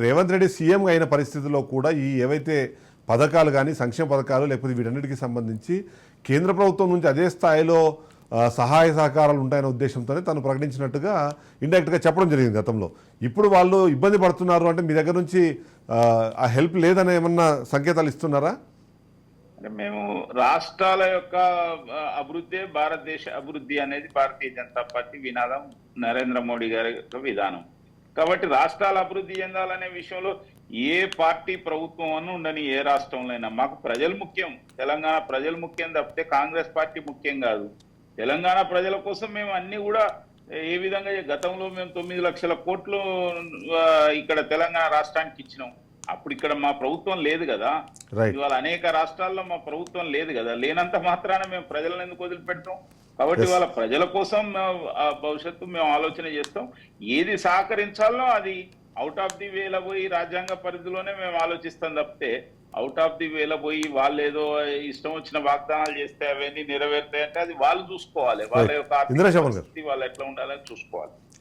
రేవంత్ రెడ్డి సీఎంగా అయిన పరిస్థితుల్లో కూడా ఈ ఏవైతే పథకాలు కానీ సంక్షేమ పథకాలు లేకపోతే వీటన్నిటికీ సంబంధించి కేంద్ర ప్రభుత్వం నుంచి అదే స్థాయిలో సహాయ సహకారాలు ఉంటాయనే ఉద్దేశంతోనే తను ప్రకటించినట్టుగా ఇండైరెక్ట్గా చెప్పడం జరిగింది గతంలో. ఇప్పుడు వాళ్ళు ఇబ్బంది పడుతున్నారు అంటే మీ దగ్గర నుంచి ఆ హెల్ప్ లేదని ఏమన్నా సంకేతాలు ఇస్తున్నారా? అంటే మేము రాష్ట్రాల యొక్క అభివృద్ధి భారతదేశ అభివృద్ధి అనేది భారతీయ జనతా పార్టీ వినాదం, నరేంద్ర మోడీ గారి యొక్క విధానం. కాబట్టి రాష్ట్రాల అభివృద్ధి చెందాలనే విషయంలో ఏ పార్టీ ప్రభుత్వం అని ఉండని, ఏ రాష్ట్రంలో మాకు ప్రజలు ముఖ్యం. తెలంగాణ ప్రజలు ముఖ్యం తప్పితే కాంగ్రెస్ పార్టీ ముఖ్యం కాదు. తెలంగాణ ప్రజల కోసం మేము అన్ని కూడా ఏ విధంగా గతంలో మేము 9 లక్షల కోట్లు ఇక్కడ తెలంగాణ రాష్ట్రానికి ఇచ్చినాం. అప్పుడు ఇక్కడ మా ప్రభుత్వం లేదు కదా. ఇవాళ అనేక రాష్ట్రాల్లో మా ప్రభుత్వం లేదు కదా. లేనంత మాత్రాన మేము ప్రజలను ఎందుకు వదిలిపెడతాం? కాబట్టి వాళ్ళ ప్రజల కోసం భవిష్యత్తు మేము ఆలోచన చేస్తాం. ఏది సహకరించాలో అది అవుట్ ఆఫ్ ది వేలో పోయి రాజ్యాంగ పరిధిలోనే మేము ఆలోచిస్తాం తప్పితే అవుట్ ఆఫ్ ది వేలో పోయి వాళ్ళు ఏదో ఇష్టం వచ్చిన వాగ్దానాలు చేస్తే అవన్నీ నెరవేరుతాయంటే అది వాళ్ళు చూసుకోవాలి. వాళ్ళ యొక్క ఆర్థిక పరిస్థితి వాళ్ళు ఎట్లా ఉండాలని చూసుకోవాలి.